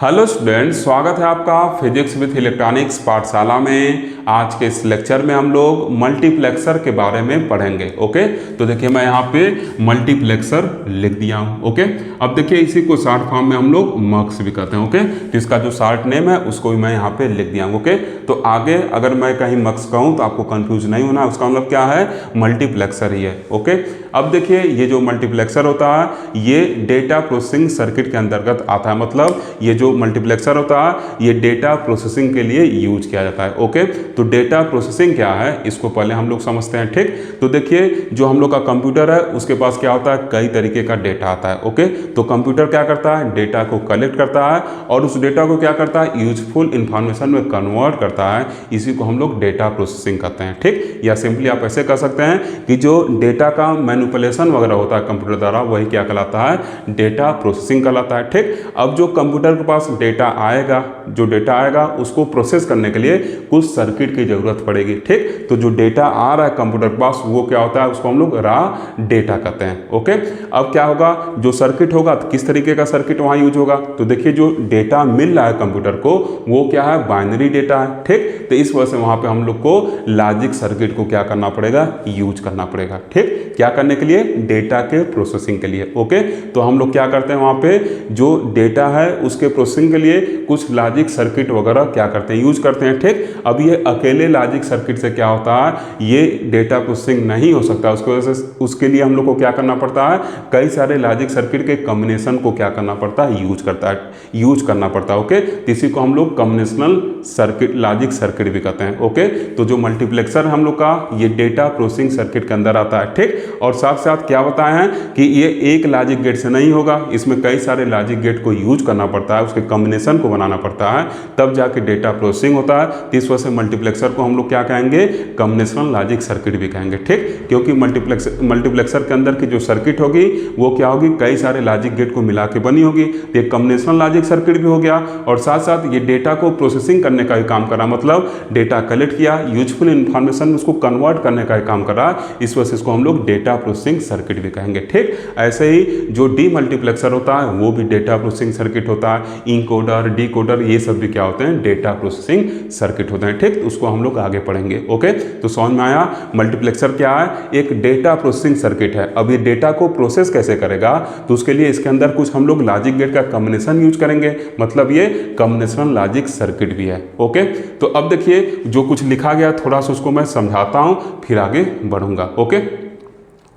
Hello student, स्वागत है आपका फिजिक्स विद इलेक्ट्रॉनिक्स पाठशाला में। आज के इस लेक्चर में हम लोग मल्टीप्लेक्सर के बारे में पढ़ेंगे। ओके, तो देखिए मैं यहाँ पे मल्टीप्लेक्सर लिख दिया हूँ। ओके, अब देखिए इसी को शॉर्ट फॉर्म में हम लोग मक्स भी कहते हैं। ओके, तो इसका जो शॉर्ट नेम है उसको भी मैं यहाँ पे लिख दिया हूँ। ओके, तो आगे अगर मैं कहीं मक्स कहूँ तो आपको कंफ्यूज नहीं होना, उसका मतलब क्या है, मल्टीप्लेक्सर ही है। ओके, अब देखिए ये जो मल्टीप्लेक्सर होता है ये डेटा प्रोसेसिंग सर्किट के अंतर्गत आता है। मतलब ये जो मल्टीप्लेक्सर होता है ये डेटा प्रोसेसिंग के लिए यूज किया जाता है। ओके, तो डेटा प्रोसेसिंग क्या है इसको पहले हम लोग समझते हैं। ठीक, तो देखिए जो हम लोग का कंप्यूटर है उसके पास क्या होता है, कई तरीके का डेटा आता है। ओके, तो कंप्यूटर क्या करता है, डेटा को कलेक्ट करता है और उस डेटा को क्या करता है, यूजफुल इंफॉर्मेशन में कन्वर्ट करता है। इसी को हम लोग डेटा प्रोसेसिंग कहते हैं। ठीक, या सिंपली आप ऐसे कह सकते हैं कि जो डेटा का मैनिपुलेशन वगैरह होता है कंप्यूटर द्वारा वही क्या कहलाता है, डेटा प्रोसेसिंग कहलाता है। ठीक, अब जो कंप्यूटर के पास डेटा आएगा, जो डेटा आएगा उसको प्रोसेस करने के लिए कुछ सर्किट की जरूरत पड़ेगी। ठीक, तो जो डेटा आ रहा है कंप्यूटर के पास वो क्या होता है, उसको हम लोग रॉ डेटा कहते हैं। ओके, अब क्या होगा, जो सर्किट होगा तो किस तरीके का सर्किट वहां यूज होगा, तो देखिए जो डेटा मिल रहा है कंप्यूटर को वो क्या है, बाइनरी डेटा है। ठीक, तो इस वजह से वहां पे हम लोग को लॉजिक सर्किट को क्या करना पड़ेगा, यूज करना पड़ेगा। ठीक, क्या करने के लिए, डेटा के प्रोसेसिंग के लिए। ओके, तो हम लोग क्या करते हैं वहां पे जो डेटा है उसके प्रोसेसिंग के लिए कुछ लॉजिक सर्किट वगैरह क्या करते हैं, यूज करते हैं। ठीक, अब ये अकेले लॉजिक सर्किट से क्या होता है, ये डेटा प्रोसेसिंग नहीं हो सकता, उसकी वजह से उसके लिए हम लोग को क्या करना पड़ता है, कई सारे लॉजिक सर्किट के कॉम्बिनेशन को क्या करना पड़ता है, यूज करना पड़ता है। ओके, तो इसी को हम लोग कॉम्बिनेशनल सर्किट, लॉजिक सर्किट भी कहते हैं। ओके, तो जो मल्टीप्लेक्सर हम लोग का ये डेटा प्रोसेसिंग सर्किट के अंदर आता है। ठीक, और साथ साथ क्या बताए हैं कि ये एक लॉजिक गेट से नहीं होगा, इसमें कई सारे लॉजिक गेट को यूज करना पड़ता है, उसके कॉम्बिनेशन को बनाना पड़ता है, तब जाके डेटा प्रोसेसिंग होता है। तो इस वजह से मल्टीप्लेक्सर को हम लोग क्या कहेंगे, कॉम्बिनेशनल लॉजिक सर्किट भी कहेंगे। ठीक, क्योंकि मल्टीप्लेक्सर के अंदर की जो सर्किट होगी वो क्या होगी, कई सारे लॉजिक गेट को मिला के बनी होगी। तो एक कॉम्बिनेशनल लॉजिक सर्किट भी हो गया और साथ साथ ये डेटा को प्रोसेसिंग करने का भी काम कर रहा, मतलब डेटा कलेक्ट किया, यूजफुल इंफॉर्मेशन में उसको कन्वर्ट करने का भी काम कर रहा। इस वजह से इसको हम लोग डेटा प्रोसेसिंग सर्किट भी कहेंगे। ठीक, ऐसे ही जो डीमल्टीप्लेक्सर होता है वो भी डेटा प्रोसेसिंग सर्किट होता है, इनकोडर, डिकोडर, ये सब भी क्या होते हैं, डेटा प्रोसेसिंग सर्किट होते हैं। ठीक, तो उसको हम लोग आगे पढ़ेंगे। ओके, तो समझ में आया मल्टीप्लेक्सर क्या है, एक डेटा प्रोसेसिंग सर्किट है। अब ये डेटा को प्रोसेस कैसे करेगा, तो उसके लिए इसके अंदर कुछ हम लोग लॉजिक गेट का कॉम्बिनेशन यूज करेंगे, मतलब ये कॉम्बिनेशनल लॉजिक सर्किट भी है। ओके, तो अब देखिए जो कुछ लिखा गया थोड़ा सा उसको मैं समझाता हूं फिर आगे बढ़ूंगा। ओके,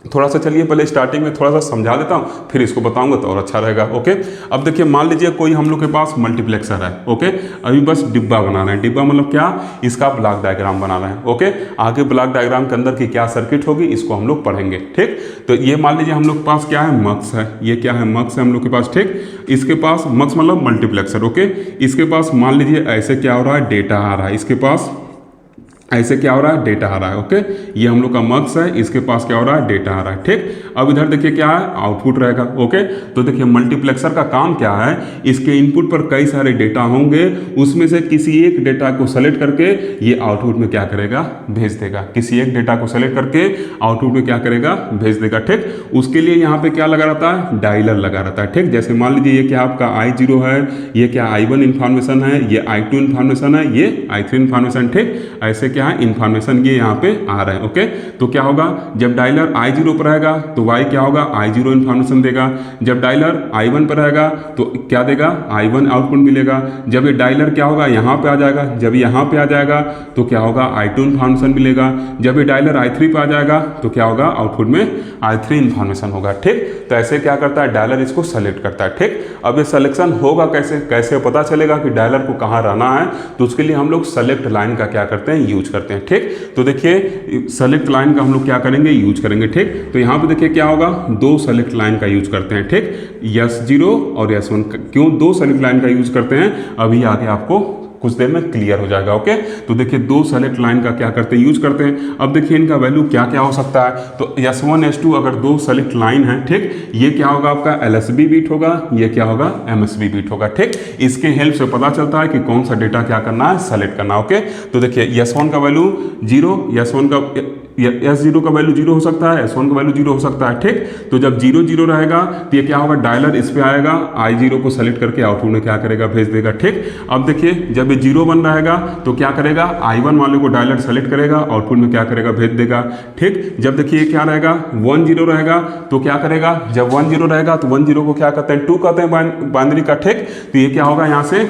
थोड़ा सा चलिए पहले स्टार्टिंग में थोड़ा सा समझा देता हूँ फिर इसको बताऊंगा तो और अच्छा रहेगा। ओके, अब देखिए मान लीजिए कोई हम लोग के पास मल्टीप्लेक्सर है। ओके, अभी बस डिब्बा बना रहे हैं, डिब्बा मतलब क्या, इसका ब्लॉक डायग्राम बना रहे हैं। ओके, आगे ब्लॉक डायग्राम के अंदर की क्या सर्किट होगी इसको हम लोग पढ़ेंगे। ठीक, तो ये मान लीजिए हम लोग के पास क्या है, मक्स है, ये क्या है, मक्स है हम लोग के पास। ठीक, इसके पास मक्स मतलब मल्टीप्लेक्सर। ओके, इसके पास मान लीजिए ऐसे क्या हो रहा है, डेटा आ रहा है, इसके पास ऐसे क्या हो रहा है, डेटा आ रहा है। ओके, ये हम लोग का मक्स है, इसके पास क्या हो रहा है, डेटा आ रहा है। ठीक, अब इधर देखिए क्या है, आउटपुट रहेगा। ओके, तो देखिए मल्टीप्लेक्सर का काम क्या है, इसके इनपुट पर कई सारे डेटा होंगे, उसमें से किसी एक डेटा को सेलेक्ट करके ये आउटपुट में क्या करेगा, भेज देगा। किसी एक डेटा को सेलेक्ट करके आउटपुट में क्या करेगा, भेज देगा। ठीक, उसके लिए यहाँ पे क्या लगा रहता है, डायलर लगा रहता है। ठीक, जैसे मान लीजिए ये क्या आपका I0 है, ये क्या I1 इन्फॉर्मेशन है, ये I2 इन्फॉर्मेशन है, ये I3 इन्फॉर्मेशन। ठीक, ऐसे क्या है इन्फॉर्मेशन ये यहाँ पे आ रहे हैं। ओके, तो क्या होगा, जब डायलर I0 पर रहेगा तो Y क्या होगा, I0 इन्फॉर्मेशन देगा। जब डायलर I1 पर रहेगा तो क्या देगा, I1 आउटपुट मिलेगा। जब ये डायलर क्या होगा, यहाँ पे आ जाएगा, जब यहाँ पे आ जाएगा तो क्या होगा, I2 इन्फॉर्मेशन मिलेगा। जब ये डायलर I3 पे आ जाएगा तो क्या होगा, आउटपुट में I3 इन्फॉर्मेशन होगा। ठीक, तो ऐसे क्या करता है, डायलर इसको सेलेक्ट करता है। ठीक, अब ये सिलेक्शन होगा कैसे, कैसे पता चलेगा कि डायलर को कहाँ रहना है, तो उसके लिए हम लोग सेलेक्ट लाइन का क्या करते हैं, यूज करते हैं। ठीक, तो देखिए सेलेक्ट लाइन का हम लोग क्या करेंगे, यूज करेंगे। ठीक, तो यहाँ पे देखिए क्या होगा, दो सेलेक्ट लाइन का यूज करते हैं। ठीक, S0 और S1, क्यों दो सेलेक्ट लाइन का यूज करते हैं अभी आगे आपको कुछ देर में क्लियर हो जाएगा। ओके, तो देखिए दो सेलेक्ट लाइन का क्या करते हैं, यूज करते हैं। अब देखिए इनका वैल्यू क्या क्या हो सकता है, तो S1 S2 अगर दो सेलेक्ट लाइन है, ठीक, ये क्या होगा आपका LSB बीट होगा, ये क्या होगा MSB बीट होगा। ठीक, इसके हेल्प से पता चलता है कि कौन सा डेटा क्या करना है, सेलेक्ट करना। ओके, तो देखिए S1 का वैल्यू 0, S1 का S0 का वैल्यू 0 हो सकता है, S1 का वैल्यू 0 हो सकता है। ठीक, तो जब 0 0 रहेगा तो ये क्या होगा, डायलर इस पे आएगा, I0 को सेलेक्ट करके आउटपुट में क्या करेगा, भेज देगा। ठीक, अब देखिए जब ये 0 1 रहेगा तो क्या करेगा, I1 वाले को डायलर सेलेक्ट करेगा, आउटपुट में क्या करेगा, भेज देगा। ठीक, जब देखिए क्या रहेगा, 1 0 रहेगा तो क्या करेगा, जब 1 0 रहेगा तो 1 0 को क्या कहते हैं, 2 कहते हैं बाइनरी का। ठीक, तो ये क्या होगा, यहाँ से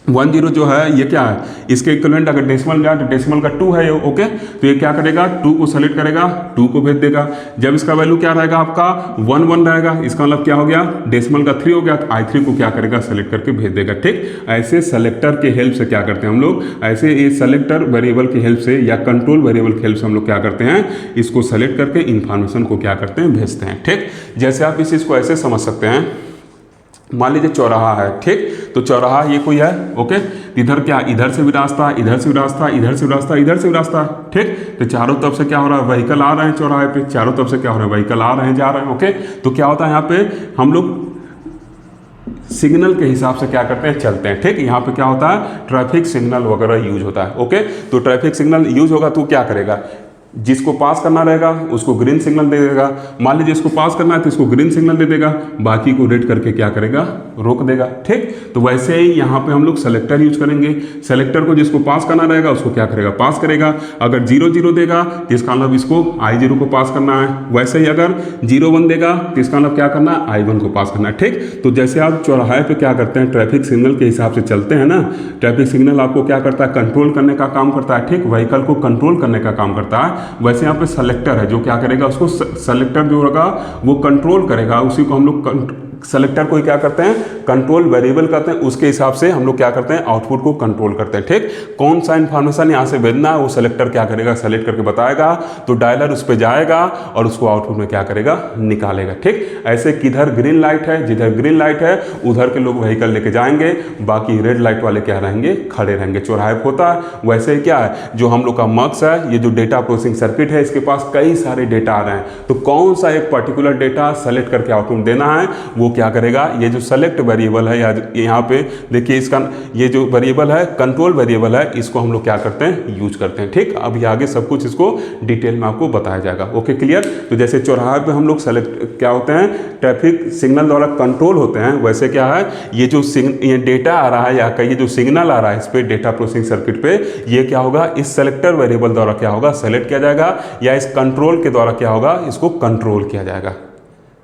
1 0 जो है ये क्या है, इसके इक्विवेलेंट अगर डेसिमल जाए तो डेसिमल का 2 है ये। ओके, तो ये क्या करेगा, 2 को सेलेक्ट करेगा, 2 को भेज देगा। जब इसका वैल्यू क्या रहेगा, आपका 1 1 रहेगा, इसका मतलब क्या हो गया, डेसिमल का 3 हो गया, तो I3 को क्या करेगा, सेलेक्ट करके भेज देगा। ठीक, ऐसे सेलेक्टर के हेल्प से क्या करते हैं हम लोग, ऐसे ये सेलेक्टर वेरिएबल की हेल्प से या कंट्रोल वेरिएबल की हेल्प से हम लोग क्या करते हैं, इसको सेलेक्ट करके इन्फॉर्मेशन को क्या करते हैं, भेजते हैं। ठीक, जैसे आप इस चीज़ को ऐसे समझ सकते हैं, मान लीजिए चौराहा है। ठीक, तो चौराहा ये कोई है। ओके, इधर क्या, इधर से भी रास्ता, इधर से भी रास्ता, इधर से भी रास्ता, इधर से भी रास्ता। ठीक, तो चारों तरफ से क्या हो रहा है, व्हीकल आ रहे हैं चौराहे पे, चारों तरफ से क्या हो रहा है, व्हीकल आ रहे हैं, जा रहे हैं। ओके, तो क्या होता है, यहाँ पे हम लोग सिग्नल के हिसाब से क्या करते हैं, चलते हैं। ठीक, यहाँ पे क्या होता है, ट्रैफिक सिग्नल वगैरह यूज होता है। ओके, तो ट्रैफिक सिग्नल यूज होगा तो क्या करेगा, जिसको पास करना रहेगा उसको ग्रीन सिग्नल दे देगा। मान लीजिए इसको पास करना है तो इसको ग्रीन सिग्नल दे देगा, बाकी को रेड करके क्या करेगा, रोक देगा। ठीक, तो वैसे ही यहाँ पे हम लोग सेलेक्टर यूज करेंगे। सेलेक्टर को जिसको पास करना रहेगा उसको क्या करेगा, पास करेगा। अगर 0 0 देगा तो इसका मतलब इसको I0 को पास करना है। वैसे ही अगर 0 1 देगा तो इसका मतलब क्या करना है, I1 को पास करना है। ठीक, तो जैसे आप चौराहे पे क्या करते हैं, ट्रैफिक सिग्नल के हिसाब से चलते हैं ना, ट्रैफिक सिग्नल आपको क्या करता है, कंट्रोल करने का काम करता है। ठीक, व्हीकल को कंट्रोल करने का काम करता है। वैसे यहाँ पे सेलेक्टर है जो क्या करेगा, उसको सेलेक्टर जो होगा वो कंट्रोल करेगा, उसी को हम लोग सेलेक्टर को क्या करते हैं, कंट्रोल वेरिएबल करते हैं। उसके हिसाब से हम लोग क्या करते हैं, आउटपुट को कंट्रोल करते हैं। ठीक, कौन सा इन्फॉर्मेशन यहाँ से भेजना है वो सेलेक्टर क्या करेगा, सेलेक्ट करके बताएगा, तो डायलर उस पर जाएगा और उसको आउटपुट में क्या करेगा, निकालेगा। ठीक, ऐसे किधर ग्रीन लाइट है, जिधर ग्रीन लाइट है उधर के लोग व्हीकल लेके जाएंगे, बाकी रेड लाइट वाले क्या रहेंगे, खड़े रहेंगे। चौराहे पे होता है वैसे ही क्या है, जो हम लोग का मक्स है, ये जो डेटा प्रोसेसिंग सर्किट है, इसके पास कई सारे डेटा आ रहे हैं, तो कौन सा एक पर्टिकुलर डेटा सेलेक्ट करके आउटपुट देना है, वो क्या करेगा, ये जो सेलेक्ट वेरिएबल है, या यहाँ पे देखिए इसका ये जो वेरिएबल है कंट्रोल वेरिएबल है, इसको हम लोग क्या करते हैं, यूज करते हैं। ठीक, अब ये आगे सब कुछ इसको डिटेल में आपको बताया जाएगा। Okay, clear. तो जैसे चौराहे पे हम लोग सेलेक्ट क्या होते हैं, ट्रैफिक सिग्नल द्वारा कंट्रोल होते हैं, वैसे क्या है, ये डेटा आ रहा है या कहीं जो सिग्नल आ रहा है इस पे डेटा प्रोसेसिंग सर्किट पे, ये क्या होगा, इस सेलेक्टर वेरिएबल द्वारा क्या होगा, सेलेक्ट किया जाएगा, या इस कंट्रोल के द्वारा क्या होगा, इसको कंट्रोल किया जाएगा।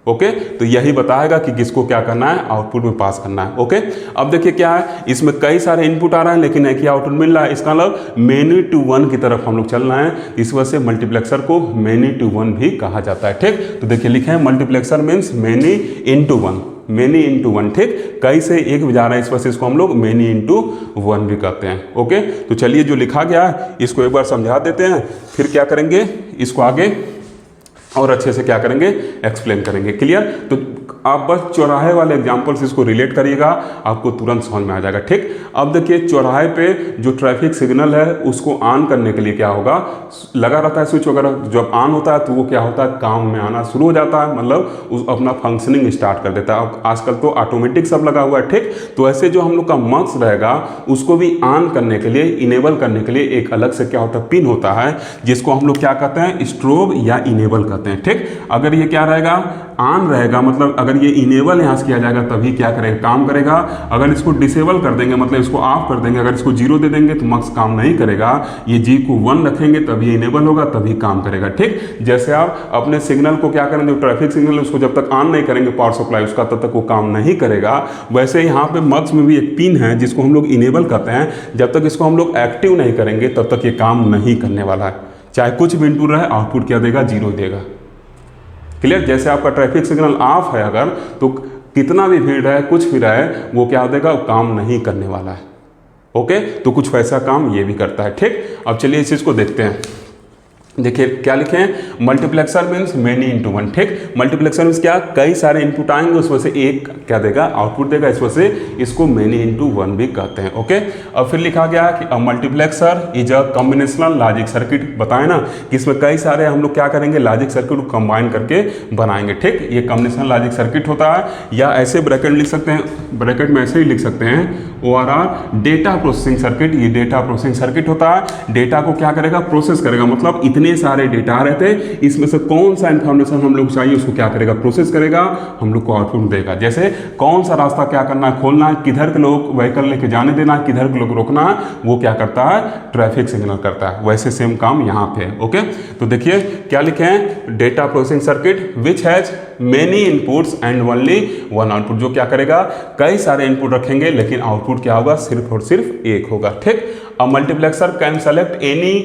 ओके, तो यही बताएगा कि किसको क्या करना है, आउटपुट में पास करना है। ओके, अब देखिए क्या है, इसमें कई सारे इनपुट आ रहे हैं लेकिन एक ही आउटपुट मिल रहा है, इसका मतलब मेनी टू वन की तरफ हम लोग चल रहे हैं, इस वजह से मल्टीप्लेक्सर को मेनी टू वन भी कहा जाता है। ठीक, तो देखिए लिखे हैं multiplexer means many into one, many into one. ठीक, कई से एक बजा रहा है, इस वजह से इसको हम लोग मेनी इंटू वन भी कहते हैं। ओके, तो चलिए जो लिखा गया है इसको एक बार समझा देते हैं, फिर क्या करेंगे, इसको आगे और अच्छे से क्या करेंगे, एक्सप्लेन करेंगे। क्लियर। तो आप बस चौराहे वाले एग्जांपल से इसको रिलेट करिएगा, आपको तुरंत समझ में आ जाएगा। ठीक, अब देखिए चौराहे पे जो ट्रैफिक सिग्नल है उसको ऑन करने के लिए क्या होगा, लगा रहता है स्विच वगैरह, जब ऑन होता है तो वो क्या होता है, काम में आना शुरू हो जाता है, मतलब उस अपना फंक्शनिंग स्टार्ट कर देता है। आजकल तो ऑटोमेटिक सब लगा हुआ है। ठीक, तो ऐसे जो हम लोग का मक्स रहेगा उसको भी ऑन करने के लिए, इनेबल करने के लिए एक अलग से क्या होता है, पिन होता है, जिसको हम लोग क्या कहते हैं, स्ट्रोब या इनेबल कहते हैं। ठीक, अगर ये क्या रहेगा, ऑन रहेगा, मतलब अगर ये इनेबल यहाँ से किया जाएगा तभी क्या करेगा, काम करेगा। अगर इसको डिसेबल कर देंगे, मतलब इसको ऑफ कर देंगे, अगर इसको 0 दे देंगे तो मक्स काम नहीं करेगा। ये जी को 1 रखेंगे तभी इनेबल होगा, तभी काम करेगा। ठीक, जैसे आप अपने सिग्नल को क्या करेंगे, ट्रैफिक सिग्नल उसको जब तक ऑन नहीं करेंगे पावर सप्लाई उसका, तब तक वो काम नहीं करेगा। वैसे यहाँ पे मक्स में भी एक पिन है जिसको हम लोग इनेबल कहते हैं, जब तक इसको हम लोग एक्टिव नहीं करेंगे तब तक ये काम नहीं करने वाला है। चाहे कुछ भी इनपुट रहे, आउटपुट क्या देगा, 0 देगा। क्लियर। जैसे आपका ट्रैफिक सिग्नल ऑफ है अगर, तो कितना भी भीड़ रहे, कुछ भी रहे, वो क्या देगा, काम नहीं करने वाला है। ओके, तो कुछ वैसा काम ये भी करता है। ठीक, अब चलिए इस चीज़ को देखते हैं। देखिए क्या लिखे हैं, multiplexer means many into one. ठीक, मल्टीप्लेक्सर मीन्स क्या, कई सारे इनपुट आएंगे उसमें से एक क्या देगा, आउटपुट देगा, इस वजह से इसको मेनी इंटू वन भी कहते हैं। ओके, अब फिर लिखा गया कि a multiplexer is a combinational logic circuit. बताए ना कि इसमें कई सारे हम लोग क्या करेंगे, लॉजिक सर्किट को कंबाइन करके बनाएंगे। ठीक, ये कॉम्बिनेशनल लॉजिक सर्किट होता है, या ऐसे ब्रैकेट लिख सकते हैं, ब्रैकेट में ऐसे ही लिख सकते हैं ORR डेटा प्रोसेसिंग सर्किट। ये डेटा प्रोसेसिंग सर्किट होता है, डेटा को क्या करेगा, प्रोसेस करेगा, मतलब इतने इतने सारे डेटा रहते हैं, इसमें से कौन सा इन्फॉर्मेशन हम लोग चाहिए उसको क्या करेगा, प्रोसेस करेगा, हम लोग को आउटपुट देगा। जैसे कौन सा रास्ता क्या करना है, खोलना है, किधर के लोग व्हीकल लेके जाने देना है, किधर के लोग रोकना है, वो क्या करता है, ट्रैफिक सिग्नल करता है। वैसे सेम काम यहाँ पे है। ओके, तो देखिए क्या लिखे हैं, data processing circuit which has many inputs and only one output. जो क्या करेगा, कई सारे इनपुट रखेंगे लेकिन आउटपुट क्या होगा, सिर्फ और सिर्फ एक होगा। ठीक, a multiplexer can select any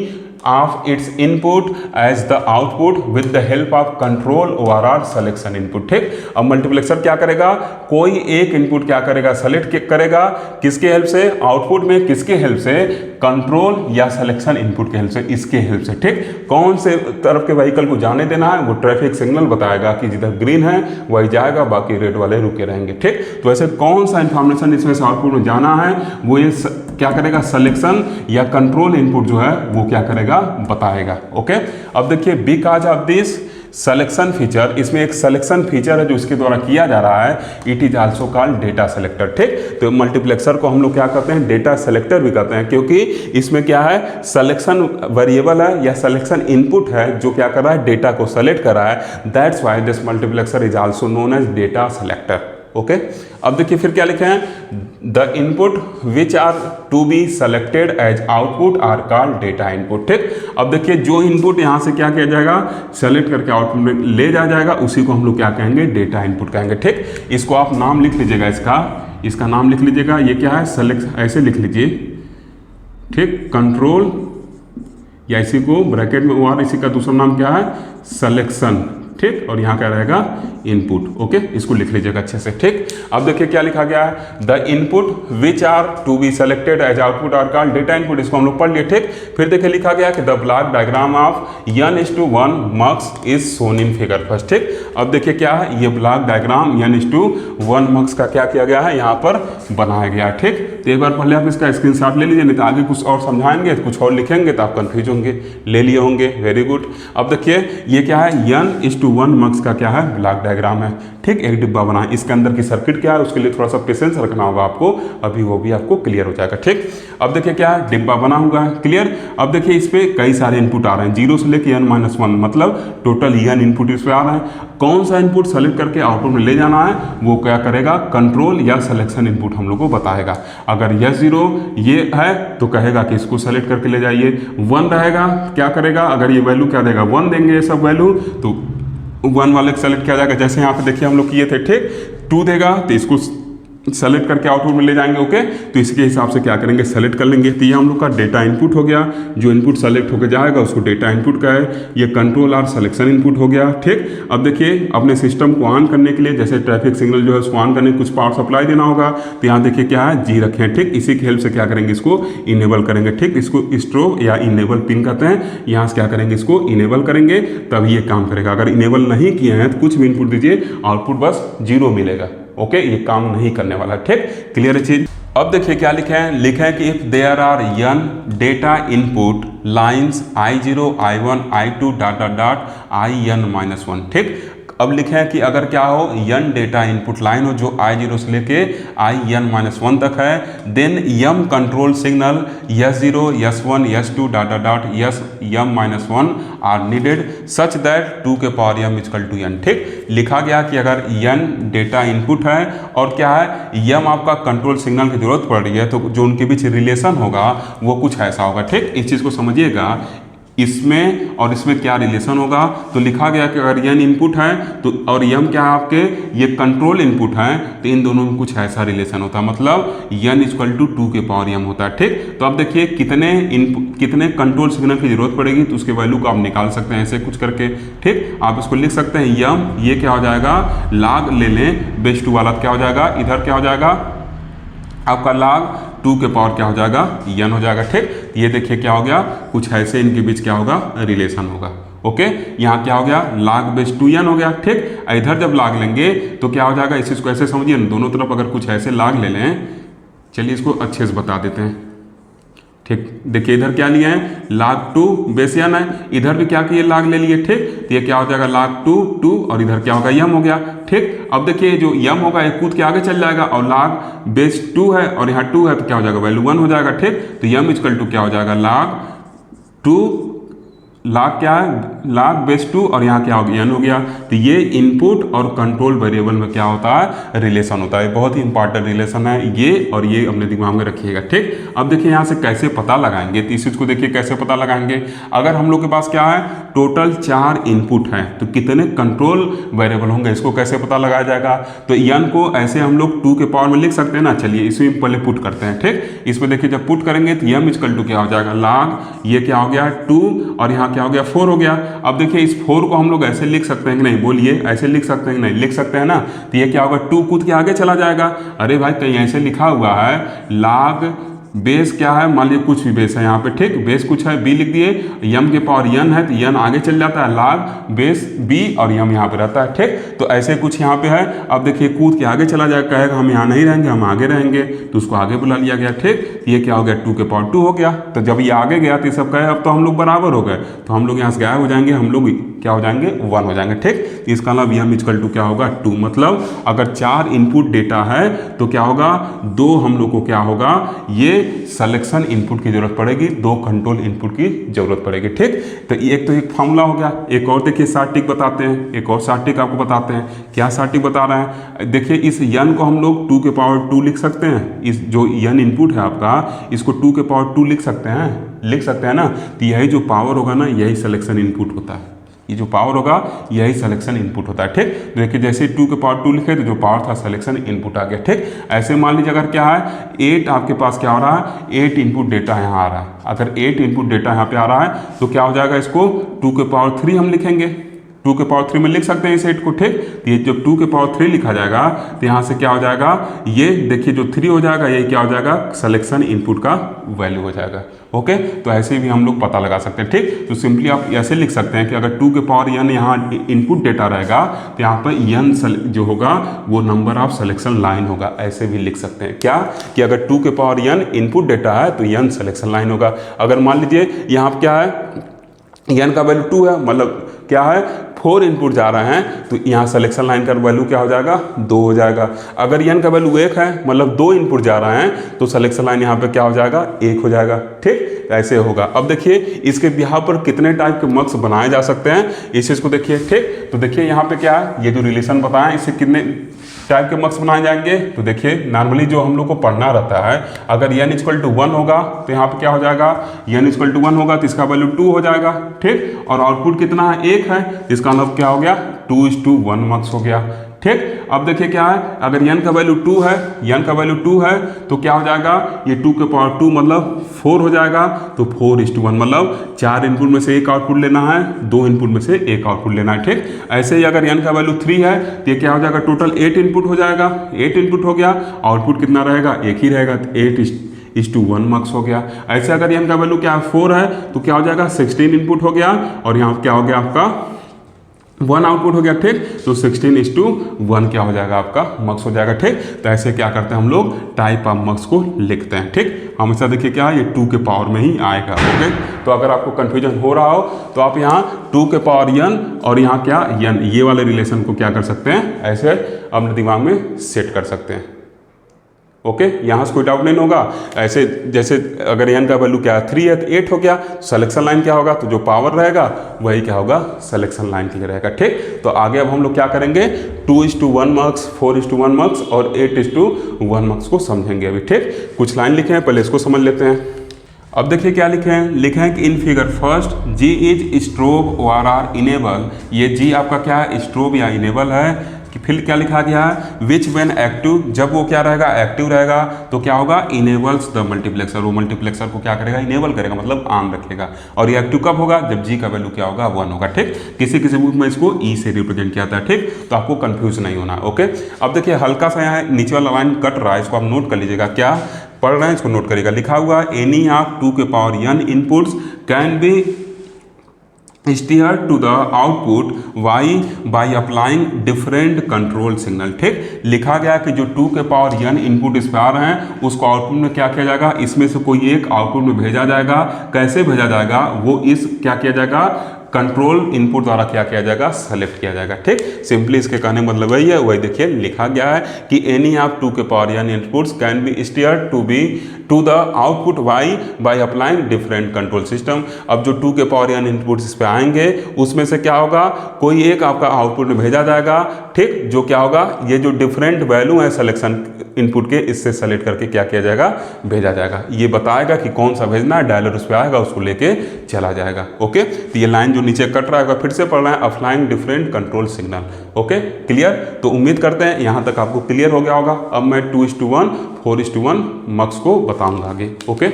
of its input as the output with the help of control over selection input। ठीक, अब मल्टीप्लेक्सर क्या करेगा, कोई एक इनपुट क्या करेगा, सेलेक्ट करेगा, किसके हेल्प से, आउटपुट में, किसके हेल्प से, कंट्रोल या सिलेक्शन इनपुट के हेल्प से, इसके हेल्प से। ठीक, कौन से तरफ के व्हीकल को जाने देना है, वो ट्रैफिक सिग्नल बताएगा कि जिधर ग्रीन है वही जाएगा, बाकी रेड वाले रुके रहेंगे। ठीक, तो ऐसे कौन सा इंफॉर्मेशन इसमें से आउटपुट में जाना है, वो ये क्या करेगा, सिलेक्शन या कंट्रोल इनपुट जो है वो क्या करेगा, बताएगा। ओके, अब देखिए because of this selection feature, इसमें एक सिलेक्शन फीचर है जो इसके द्वारा किया जा रहा है, it is also called data selector. ठीक, तो मल्टीप्लेक्सर को हम लोग क्या कहते हैं, डेटा सेलेक्टर भी कहते हैं, क्योंकि इसमें क्या है, सिलेक्शन वेरिएबल है या सिलेक्शन इनपुट है जो क्या कर रहा है, डेटा को सेलेक्ट कर रहा है। That's why this multiplexer is also known as data selector. Okay, अब देखिए फिर क्या लिखे हैं, the input which are to be selected as output are called data input. ठीक, अब देखिए जो इनपुट यहाँ से क्या किया जाएगा, सेलेक्ट करके आउटपुट में ले जाया जाएगा, उसी को हम लोग क्या कहेंगे, डेटा इनपुट कहेंगे। ठीक, इसको आप नाम लिख लीजिएगा, इसका नाम लिख लीजिएगा, ये क्या है, सेलेक्ट, ऐसे लिख लीजिए। ठीक, कंट्रोल या इसी को ब्रैकेट में और इसी का दूसरा नाम क्या है, सिलेक्शन। ठीक, और यहाँ क्या रहेगा, इनपुट। ओके, इसको लिख लीजिएगा अच्छे से। ठीक, अब देखिए क्या लिखा गया है, the input which are to be selected as output are called data input. इसको हम लोग पढ़ लिए। ठीक, फिर देखिए लिखा गया कि the block diagram of n:1 mux is shown in figure first. ठीक, अब देखिए क्या है, ये ब्लॉक डायग्राम n:1 मक्स का क्या किया गया है, यहाँ पर बनाया गया है। ठीक, तो एक बार पहले आप इसका स्क्रीनशॉट ले लीजिए, नहीं तो आगे कुछ और समझाएंगे, कुछ और लिखेंगे तो आप कंफ्यूज होंगे। ले लिए होंगे, वेरी गुड। अब देखिए ये क्या है, n:1 मक्स का क्या है, ब्लॉक डायग्राम है। ठीक, एक डिब्बा बना है, इसके अंदर की सर्किट क्या है, उसके लिए थोड़ा सा पेशेंस रखना होगा आपको, अभी वो भी आपको क्लियर हो जाएगा। ठीक, अब देखिए क्या है, डिब्बा बना हुआ है, क्लियर। अब देखिए इस पे कई सारे इनपुट आ रहे हैं, 0 से लेकर n-1, मतलब टोटल n इनपुट इस पे आ रहा है। कौन सा इनपुट सेलेक्ट करके आउटपुट में ले जाना है, वो क्या करेगा, कंट्रोल या सिलेक्शन इनपुट हम लोग को बताएगा। अगर यह 0 ये है तो कहेगा कि इसको सेलेक्ट करके ले जाइए। 1 रहेगा, क्या करेगा, अगर ये वैल्यू क्या देगा, 1 देंगे ये सब वैल्यू, तो 1 वाले सेलेक्ट किया जाएगा, जैसे यहाँ पे देखिए हम लोग किए थे। ठीक, 2 देगा तो इसको सेलेक्ट करके आउटपुट में ले जाएंगे। ओके, तो इसके हिसाब से क्या करेंगे, सेलेक्ट कर लेंगे। तो ये हम लोग का डेटा इनपुट हो गया, जो इनपुट सेलेक्ट होकर जाएगा उसको डेटा इनपुट का है। ये कंट्रोल और सिलेक्शन इनपुट हो गया। ठीक, अब देखिए अपने सिस्टम को ऑन करने के लिए, जैसे ट्रैफिक सिग्नल जो है उसको ऑन करने के कुछ पावर सप्लाई देना होगा, तो यहाँ देखिए क्या है, जी रखे हैं। ठीक, इसी की हेल्प से क्या करेंगे, इसको इनेबल करेंगे। ठीक, इसको स्ट्रोब या इनेबल पिन कहते हैं। यहाँ से क्या करेंगे, इसको इनेबल करेंगे, तभी ये काम करेगा। अगर इनेबल नहीं किए हैं तो कुछ भी इनपुट दीजिए, आउटपुट बस 0 मिलेगा। ओके, ये काम नहीं करने वाला। ठीक, क्लियर है चीज। अब देखिए क्या लिखे हैं, लिखे हैं कि if there are n data input lines I0 I1 I2 IN-1। ठीक, अब लिखे हैं कि अगर क्या हो, n डेटा इनपुट लाइन हो जो I0 से लेके IN-1 तक है, then m control signal S0 S1 S2 SM-1 are needed such that 2 के power m equal to n। ठीक, लिखा गया कि अगर n डेटा इनपुट है और क्या है, m आपका कंट्रोल सिग्नल की जरूरत पड़ रही है, तो जो उनके बीच रिलेशन होगा वो कुछ ऐसा होगा। ठीक, इस चीज़ को समझिएगा, इसमें और इसमें क्या रिलेशन होगा। तो लिखा गया कि अगर n इनपुट है तो और m क्या है आपके, ये कंट्रोल इनपुट है, तो इन दोनों में कुछ ऐसा रिलेशन होता है, मतलब n इक्वल टू 2 के पावर m होता है। ठीक, तो अब देखिए कितने कंट्रोल सिग्नल की जरूरत पड़ेगी, तो उसके वैल्यू को आप निकाल सकते हैं ऐसे कुछ करके। ठीक, आप इसको लिख सकते हैं m, ये क्या हो जाएगा, log ले लें बेस 2 वाला, क्या हो जाएगा, इधर क्या हो जाएगा आपका log 2 के पावर क्या हो जाएगा, n हो जाएगा। ठीक, ये देखिए क्या हो गया, कुछ ऐसे इनके बीच क्या होगा, रिलेशन होगा। ओके, यहाँ क्या हो गया, log बेस 2n हो गया। ठीक, इधर जब log लेंगे तो क्या हो जाएगा, इस चीज़ को ऐसे समझिए, दोनों तरफ अगर कुछ ऐसे log ले लें, चलिए इसको अच्छे से बता देते हैं। ठीक, देखिए इधर क्या लिए हैं, log 2 बेस n है, इधर भी क्या किए, log ले लिए। ठीक, तो ये क्या हो जाएगा, log 2 और इधर क्या होगा, m हो गया। ठीक, अब देखिए जो m होगा ये कूद के आगे चल जाएगा, और log बेस 2 है और यहाँ 2 है, तो क्या हो जाएगा, वैल्यू 1 हो जाएगा। ठीक, तो m इक्वल टू क्या हो जाएगा, log 2 log क्या है, log बेस 2 और यहाँ क्या हो गया, n हो गया। तो ये इनपुट और कंट्रोल वेरिएबल में क्या होता है, रिलेशन होता है। बहुत ही इंपॉर्टेंट रिलेशन है ये, और ये अपने दिमाग में रखिएगा, ठीक। अब देखिए यहाँ से कैसे पता लगाएंगे, तो इस चीज़ को देखिए कैसे पता लगाएंगे। अगर हम लोग के पास क्या है, टोटल 4 इनपुट हैं, तो कितने कंट्रोल वेरिएबल होंगे, इसको कैसे पता लगाया जाएगा। तो n को ऐसे हम लोग 2 के पावर में लिख सकते हैं ना। चलिए इसमें पहले पुट करते हैं, ठीक। इसमें देखिए जब पुट करेंगे तो m इक्वल टू क्या हो जाएगा, log ये क्या हो गया 2 और यहाँ क्या हो गया 4 हो गया। अब देखिए इस 4 को हम लोग ऐसे लिख सकते हैं कि नहीं, बोलिए ऐसे लिख सकते हैं कि नहीं, लिख सकते हैं ना। तो ये क्या होगा, 2 कूद के आगे चला जाएगा। अरे भाई कहीं ऐसे लिखा हुआ है log बेस क्या है, मान लीजिए कुछ भी बेस है यहाँ पे, ठीक। बेस कुछ है b लिख दिए, m के पावर n है तो n आगे चल जाता है, log बेस b और m यहाँ पे रहता है, ठीक। तो ऐसे कुछ यहाँ पे है। अब देखिए कूद के आगे चला जाएगा, कहेगा हम यहाँ नहीं रहेंगे, हम आगे रहेंगे, तो उसको आगे बुला लिया गया, ठीक। ये क्या हो गया, 2 के पावर 2 हो गया। तो जब ये आगे गया तो ये सब कहे अब तो हम लोग बराबर हो गए, तो हम लोग यहाँ से गायब हो जाएंगे, हम लोग क्या हो जाएंगे 1 हो जाएंगे, ठीक। इसका मतलब m इक्वल टू क्या होगा 2। मतलब अगर 4 इनपुट डेटा है तो क्या होगा, 2 हम लोग को क्या होगा, ये सिलेक्शन इनपुट की जरूरत पड़ेगी, 2 कंट्रोल इनपुट की जरूरत पड़ेगी, ठीक। तो एक फॉर्मूला हो गया। एक और देखिए शार्ट ट्रिक बताते हैं, एक और शार्ट ट्रिक आपको बताते हैं। क्या शार्ट ट्रिक बता रहे हैं, देखिए इस n को हम लोग 2 के पावर 2 लिख सकते हैं। इस जो n इनपुट है आपका, इसको 2 के पावर 2 लिख सकते हैं ना। तो यही जो पावर होगा ना, यही सिलेक्शन इनपुट होता है। ये जो पावर होगा यही सिलेक्शन इनपुट होता है, ठीक। तो देखिए जैसे 2 के पावर 2 लिखे तो जो पावर था सिलेक्शन इनपुट आ गया, ठीक। ऐसे मान लीजिए अगर क्या है 8 आपके पास क्या हो रहा है, 8 इनपुट डेटा यहाँ आ रहा है। अगर 8 इनपुट डेटा यहाँ पे आ रहा है तो क्या हो जाएगा, इसको 2 के पावर 3 हम लिखेंगे। 2 के पावर 3 में लिख सकते हैं इस 8 को, ठीक। तो ये जब 2 के पावर 3 लिखा जाएगा तो यहाँ से क्या हो जाएगा, ये देखिए जो 3 हो जाएगा, ये क्या हो जाएगा, सिलेक्शन इनपुट का वैल्यू हो जाएगा। ओके, तो ऐसे भी हम लोग पता लगा सकते हैं, ठीक। तो सिंपली आप ऐसे लिख सकते हैं कि अगर 2 के पावर n यहाँ इनपुट डेटा रहेगा तो यहाँ पर n जो होगा वो नंबर ऑफ सिलेक्शन लाइन होगा। ऐसे भी लिख सकते हैं क्या, कि अगर 2 के पावर n इनपुट डेटा है तो n सिलेक्शन लाइन होगा। अगर मान लीजिए यहाँ पर क्या है, n का वैल्यू 2 है, मतलब क्या है 4 इनपुट जा रहे हैं, तो यहाँ सिलेक्शन लाइन का वैल्यू क्या हो जाएगा, 2 हो जाएगा। अगर n का वैल्यू 1 है, मतलब 2 इनपुट जा रहे हैं, तो सिलेक्शन लाइन यहाँ पे क्या हो जाएगा, 1 हो जाएगा, ठीक। ऐसे होगा। अब देखिए इसके बिहाव पर कितने टाइप के मार्क्स बनाए जा सकते हैं, इस चीज़ को देखिए, ठीक। तो देखिए यहाँ पे क्या है, ये जो रिलेशन बताया इससे कितने टाइप के मार्क्स बनाए जाएंगे। तो देखिए नॉर्मली जो हम लोग को पढ़ना रहता है, अगर n इक्वल टू 1 होगा तो यहाँ पे क्या हो जाएगा, n इक्वल टू 1 होगा तो इसका वैल्यू 2 हो जाएगा, ठीक। और आउटपुट कितना है, 1 है, इसका मतलब क्या हो गया 2:1 मार्क्स हो गया, ठीक। अब देखिए क्या है, अगर n का वैल्यू 2 है, n का वैल्यू 2 है तो क्या हो जाएगा, ये 2 के पावर 2 मतलब 4 हो जाएगा, तो 4:1 मतलब 4 इनपुट में से एक आउटपुट लेना है, 2 इनपुट में से एक आउटपुट लेना है, ठीक। ऐसे ही अगर n का वैल्यू 3 है तो ये क्या हो जाएगा, टोटल 8 इनपुट हो जाएगा, 8 इनपुट हो गया, आउटपुट कितना रहेगा, एक ही रहेगा, 8:1 मार्क्स हो गया। ऐसे अगर n का वैल्यू क्या है 4 है तो क्या हो जाएगा 16 इनपुट हो गया, और यहाँ क्या हो गया आपका 1 आउटपुट हो गया, ठीक। तो 16:1 क्या हो जाएगा, आपका मार्क्स हो जाएगा, ठीक। तो ऐसे क्या करते हैं हम लोग, टाइप ऑफ मार्क्स को लिखते हैं, ठीक। हमेशा देखिए क्या ये 2 के पावर में ही आएगा। ओके, तो अगर आपको कंफ्यूजन हो रहा हो तो आप यहाँ 2 के पावर n और यहाँ क्या n, ये वाले रिलेशन को क्या कर सकते हैं, ऐसे अपने दिमाग में सेट कर सकते हैं। ओके, यहाँ से कोई डाउट नहीं होगा। ऐसे जैसे अगर n का वैल्यू क्या है 3 है तो 8 हो गया, सिलेक्शन लाइन क्या होगा, तो जो पावर रहेगा वही क्या होगा, सिलेक्शन लाइन के लिए रहेगा, ठीक। तो आगे अब हम लोग क्या करेंगे, 2:1 मार्क्स, 4:1 मार्क्स और 8:1 मार्क्स को समझेंगे अभी, ठीक। कुछ लाइन लिखे हैं, पहले इसको समझ लेते हैं। अब देखिए क्या लिखे हैं, लिखे हैं कि इन figure first G is strobe ORR enable. ये G आपका क्या है, स्ट्रोब या इनेबल है। कि फिर क्या लिखा गया है, विच व्हेन एक्टिव, जब वो क्या रहेगा, एक्टिव रहेगा तो क्या होगा, इनेबल्स द मल्टीप्लेक्सर, वो मल्टीप्लेक्सर को क्या करेगा, इनेबल करेगा, मतलब ऑन रखेगा। और ये एक्टिव कब होगा, जब G का वैल्यू क्या होगा, 1 होगा, ठीक। किसी किसी बुक में इसको E से रिप्रेजेंट किया जाता है, ठीक। तो आपको कंफ्यूज नहीं होना। ओके, अब देखिए हल्का सा यहाँ नीचे वाला लाइन कट रहा है, इसको आप नोट कर लीजिएगा, क्या पढ़ रहे हैं इसको नोट करिएगा। लिखा हुआ एनी ऑफ 2 के power n inputs can B steer to the output y by applying different control signal, ठीक। लिखा गया कि जो 2 के पावर n इनपुट इस पे आ रहे हैं उसको आउटपुट में क्या किया जाएगा, इसमें से कोई एक आउटपुट में भेजा जाएगा। कैसे भेजा जाएगा, वो इस क्या किया जाएगा, कंट्रोल इनपुट द्वारा क्या किया जाएगा, सेलेक्ट किया जाएगा। ठीक, सिंपली इसके कहने का मतलब वही है, वही देखिए लिखा गया है कि एनी ऑफ 2 के power n inputs can be steered to the output y by applying different control system. अब जो 2 के पावर n इनपुट्स इस पे आएंगे उसमें से क्या होगा, कोई एक आपका आउटपुट में भेजा जाएगा। ठीक, जो क्या होगा, ये जो डिफरेंट वैल्यू है सिलेक्शन इनपुट के, इससे सेलेक्ट करके क्या किया जाएगा, भेजा जाएगा। ये बताएगा कि कौन सा भेजना है, डायलर उस पर आएगा, उसको लेके चला जाएगा। ओके, तो ये लाइन जो नीचे कट रहा है फिर से पढ़ रहे हैं, applying different control signal. Okay, clear? तो उम्मीद करते हैं यहाँ तक आपको क्लियर हो गया होगा। अब मैं 2:1 4:1 मक्स को बताऊंगा आगे। ओके,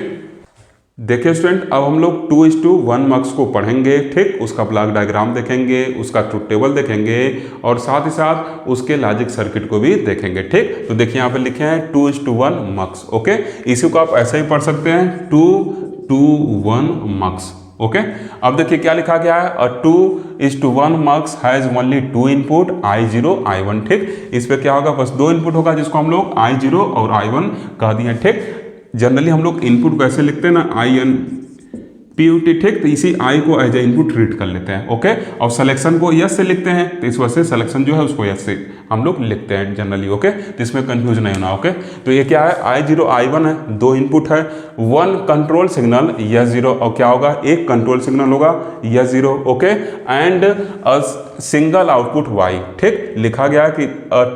देखिए स्टूडेंट, अब हम लोग 2:1 मक्स को पढ़ेंगे। ठीक, उसका ब्लॉक डायग्राम देखेंगे, उसका ट्रुथ टेबल देखेंगे और साथ ही साथ उसके लॉजिक सर्किट को भी देखेंगे। ठीक, तो देखिए यहाँ पे लिखे हैं 2:1 मक्स। ओके, इसी को आप ऐसे ही पढ़ सकते हैं 2:1 मक्स। ओके, अब देखिए क्या लिखा गया है, 2:1 मक्स has only 2 input I0 I1। ठीक, इस पे क्या होगा, बस 2 इनपुट होगा जिसको हम लोग I0 और I1 कह दिए। ठीक, जनरली हम लोग इनपुट को ऐसे लिखते हैं ना, INPUT। ठीक, तो इसी I को एज ए इनपुट ट्रीट कर लेते हैं। ओके, और सिलेक्शन को यस से लिखते हैं, तो इस वजह से सिलेक्शन जो है उसको यस से हम लोग लिखते हैं जनरली। ओके, तो इसमें कंफ्यूज नहीं होना। ओके, तो ये क्या है, I0 I1 है, 2 इनपुट है, 1 कंट्रोल सिग्नल यस 0, और क्या होगा, एक कंट्रोल सिग्नल होगा yes 0। Okay, and a single output Y। ठीक, लिखा गया कि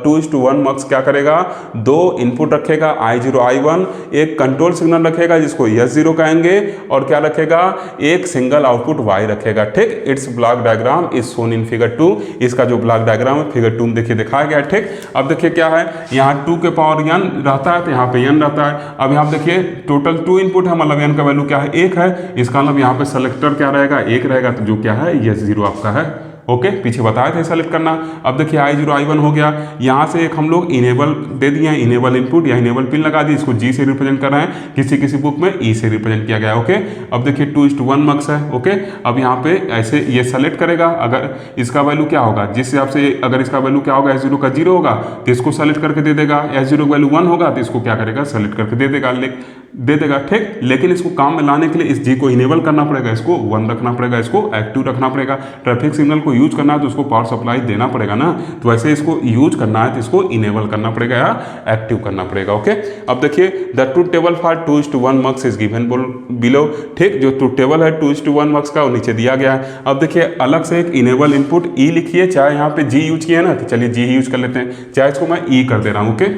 2:1 मक्स क्या करेगा, 2 इनपुट रखेगा I0 I1, एक कंट्रोल सिग्नल रखेगा जिसको यस 0 कहेंगे, और क्या रखेगा, एक सिंगल आउटपुट Y रखेगा। ठीक, it's block diagram is shown in figure 2। इसका जो ब्लॉक डायग्राम है फिगर 2 में देखिए दिखाया गया। ठीक, अब देखिए क्या है, यहाँ 2 के पावर n रहता है तो यहाँ पे n रहता है। अब यहाँ देखिए टोटल 2 इनपुट है, मतलब n का वैल्यू क्या है, 1 है। इसका मतलब यहाँ पे सेलेक्टर क्या रहेगा, 1 रहेगा, तो जो क्या है यस 0 आपका है। ओके, पीछे बताया था सेलेक्ट करना। अब देखिए I0 I1 हो गया, यहाँ से एक हम लोग इनेबल दे दिए हैं, इनेबल इनपुट या इनेबल पिन लगा दी, इसको G से रिप्रेजेंट कर रहे हैं, किसी किसी बुक में E से रिप्रेजेंट किया गया है। ओके, अब देखिए 2:1 मक्स है। ओके, अब यहाँ पे ऐसे ये सेलेक्ट करेगा, अगर इसका वैल्यू क्या होगा, जिस हिसाब से अगर इसका वैल्यू क्या होगा, S0 का 0 होगा तो इसको सेलेक्ट करके दे देगा, S0 का वैल्यू 1 होगा तो इसको क्या करेगा, सेलेक्ट करके दे देगा। ठीक, लेकिन इसको काम में लाने के लिए इस G को इनेबल करना पड़ेगा, इसको 1 रखना पड़ेगा, इसको एक्टिव रखना पड़ेगा। ट्रैफिक सिग्नल को यूज करना है तो उसको पावर सप्लाई देना पड़ेगा ना, तो वैसे इसको यूज करना है तो इसको इनेबल करना पड़ेगा या एक्टिव करना पड़ेगा। ओके, अब देखिए the truth table for 2:1 mux is given below. ठीक, जो ट्रुथ टेबल है 2:1 मक्स का वो नीचे दिया गया है। अब देखिए अलग से एक इनेबल इनपुट E लिखिए, चाहे यहाँ पे G यूज किया ना, तो चलिए G ही यूज कर लेते हैं, चाहे इसको मैं E कर दे रहा हूँ। ओके,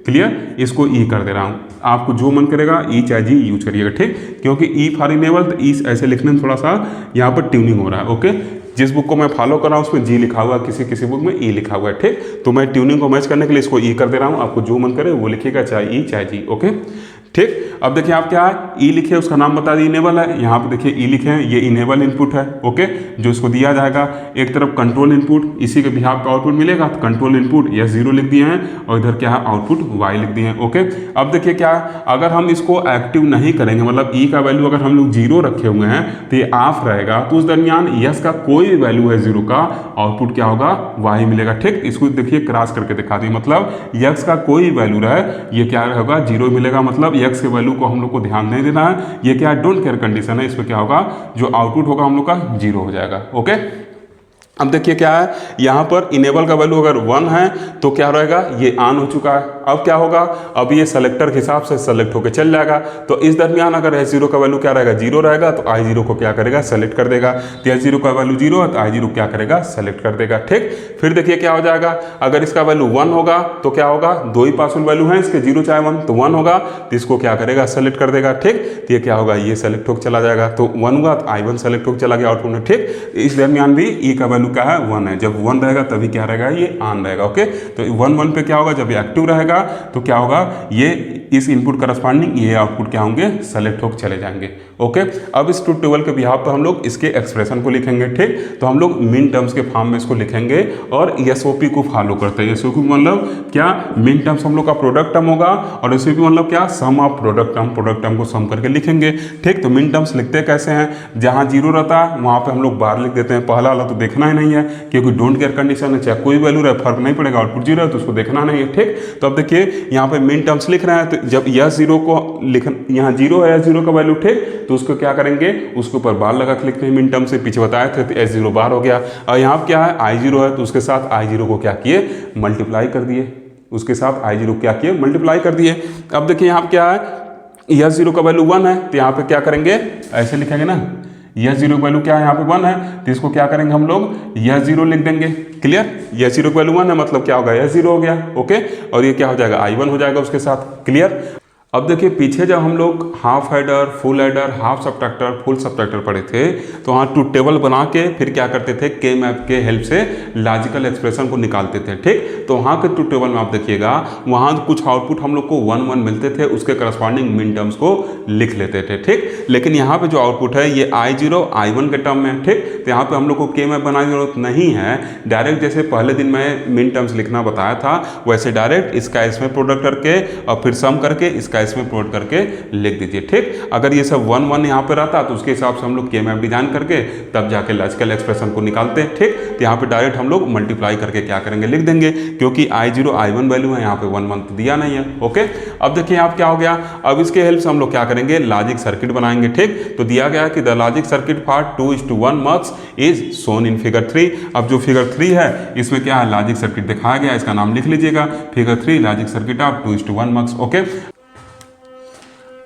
क्लियर, इसको E कर दे रहा हूँ, आपको जो मन करेगा E चाहे G यूज करिएगा। ठीक, क्योंकि E फॉर इनेबल, तो E ऐसे लिखने में थोड़ा सा यहाँ पर ट्यूनिंग हो रहा है। ओके, जिस बुक को मैं फॉलो कर रहा हूँ उसमें G लिखा हुआ है, किसी किसी बुक में E लिखा हुआ है। ठीक, तो मैं ट्यूनिंग को मैच करने के लिए इसको E कर दे रहा हूँ, आपको जो मन करे वो लिखिएगा, चाहे E चाहे G। ओके, ठीक, अब देखिए आप क्या है, E लिखे, उसका नाम बता दिए इनेबल है, यहाँ पे देखिए E लिखे हैं, ये इनेबल इनपुट है। ओके, जो इसको दिया जाएगा, एक तरफ कंट्रोल इनपुट, इसी के बिहाफ का आउटपुट मिलेगा, तो कंट्रोल इनपुट यस 0 लिख दिए हैं, और इधर क्या है, आउटपुट Y लिख दिए हैं। ओके, अब देखिए क्या है, अगर हम इसको एक्टिव नहीं करेंगे, मतलब E का वैल्यू अगर हम लोग 0 रखे हुए हैं तो ये ऑफ रहेगा, तो उस दरमियान यस का कोई भी वैल्यू है 0 का, आउटपुट क्या होगा, Y मिलेगा। ठीक, इसको देखिए क्रॉस करके दिखा दी, मतलब यक्स का कोई वैल्यू रहे, ये क्या होगा, 0 मिलेगा, मतलब यक्स के वैल्यू को हम लोग को ध्यान नहीं देना है, ये क्या है, डोंट केयर कंडीशन है, इसमें क्या होगा, जो आउटपुट होगा हम लोग का 0 हो जाएगा। ओके, अब देखिए क्या है, यहाँ पर इनेबल का वैल्यू अगर 1 है तो क्या रहेगा, ये ऑन हो चुका है। अब क्या होगा, अब ये सेलेक्टर के हिसाब से सेलेक्ट होकर चल जाएगा, तो इस दरमियान अगर S0 का वैल्यू क्या रहेगा, 0 रहेगा, तो I0 को क्या करेगा, सेलेक्ट कर देगा। तो S0 का वैल्यू 0 है तो I0 क्या करेगा, सेलेक्ट कर देगा। ठीक, फिर देखिए क्या हो जाएगा, अगर इसका वैल्यू 1 होगा तो क्या होगा, 2 ही पॉसिबल वैल्यू है इसके, 0 चाहे 1, तो 1 होगा तो इसको क्या करेगा, सेलेक्ट कर देगा। ठीक, तो ये क्या होगा, ये सेलेक्ट होकर चला जाएगा, तो 1 हुआ तो I1 सेलेक्ट होकर चला गया आउटपुट में। ठीक, इस दरमियान भी E का वैल्यू क्या है, 1 है, जब 1 रहेगा तभी क्या रहेगा, ये ऑन रहेगा। ओके, तो 1 पे क्या होगा, जब ये एक्टिव रहेगा तो क्या होगा, ये इस इनपुट करस्पॉन्डिंग ये आउटपुट क्या होंगे, सेलेक्ट होकर चले जाएंगे। ओके, अब इस ट्रुथ टेबल के बिहाफ पर हम लोग इसके एक्सप्रेशन को लिखेंगे। ठीक, तो हम लोग मिन टर्म्स के फॉर्म में इसको लिखेंगे और एसओपी को फॉलो करते हैं। एसओपी मतलब क्या, मिन टर्म्स हम लोग का प्रोडक्ट टर्म होगा, और एसओपी मतलब क्या, सम ऑफ प्रोडक्ट टर्म को सम करके लिखेंगे। ठीक, तो मिन टर्म्स लिखते कैसे हैं, जहां 0 रहता है वहां पे हम लोग बार लिख देते हैं, पहला वाला तो देखना ही नहीं है क्योंकि डोंट केयर कंडीशन है, चाहे कोई वैल्यू रहे फर्क नहीं पड़ेगा, आउटपुट 0 है तो उसको देखना नहीं है। ठीक, तो अब देखिए यहाँ पे मिन टर्म्स लिख रहे हैं, तो जब यह जीरो को यहाँ जीरो है, जीरो का वैल्यू ठीक, तो उसको क्या करेंगे, उसके ऊपर बार लगा के लिखते हैं मिन टर्म से, पीछे बताए थे तो S0 बार हो गया। और यहाँ क्या है I0 है, तो उसके साथ I0 को क्या किए, मल्टीप्लाई कर दिए, उसके साथ I0 क्या किए, मल्टीप्लाई कर दिए। अब देखिए यहाँ क्या है, यह जीरो का वैल्यू 1 है, तो यहाँ पे क्या करेंगे, ऐसे लिखेंगे ना, यह जीरो का वैल्यू क्या है, यहाँ पे 1 है, तो इसको क्या करेंगे हम लोग, यह जीरो लिख देंगे। क्लियर, यह जीरो का वैल्यू 1 है, मतलब क्या होगा, यह जीरो हो गया। ओके, और ये क्या हो जाएगा, I1 हो जाएगा उसके साथ। क्लियर। अब देखिए पीछे जब हम लोग half adder, full adder, half subtractor, full subtractor पढ़े थे, तो वहाँ ट्रूथ टेबल बना के फिर क्या करते थे, के मैप के हेल्प से लॉजिकल एक्सप्रेशन को निकालते थे। ठीक, तो वहाँ के ट्रूथ टेबल में आप देखिएगा, वहाँ कुछ आउटपुट हम लोग को 1 1 मिलते थे, उसके करस्पॉन्डिंग मिन टर्म्स को लिख लेते थे। ठीक, लेकिन यहाँ पे जो आउटपुट है ये I0 I1 के टर्म में। ठीक, तो यहाँ पे हम लोग को के मैप बनाने की जरूरत नहीं है, डायरेक्ट जैसे पहले दिन में मिन टर्म्स लिखना बताया था, वैसे डायरेक्ट इसका इसमें प्रोडक्ट करके और फिर सम करके इसका इसमें प्रोडक्ट करके लिख दीजिए। ठीक, अगर ये सब 1 1 यहाँ पे रहता तो उसके हिसाब से हम लोग के मैप डिजाइन करके तब जाके लॉजिकल एक्सप्रेशन को निकालते हैं। ठीक, तो यहाँ पे डायरेक्ट हम लोग मल्टीप्लाई करके क्या करेंगे, लिख देंगे, क्योंकि I0 I1 वैल्यू है, यहाँ पे 1 1 तो दिया नहीं है। ओके, अब देखिए यहाँ क्या हो गया, अब इसके हेल्प से हम लोग क्या करेंगे, लॉजिक सर्किट बनाएंगे। ठीक, तो दिया गया है कि the logic circuit for 2:1 mux is shown in figure 3। अब जो फिगर 3 है इसमें क्या है, लॉजिक सर्किट दिखाया गया, इसका नाम लिख लीजिएगा, figure 3 logic circuit of 2:1 mux. Okay,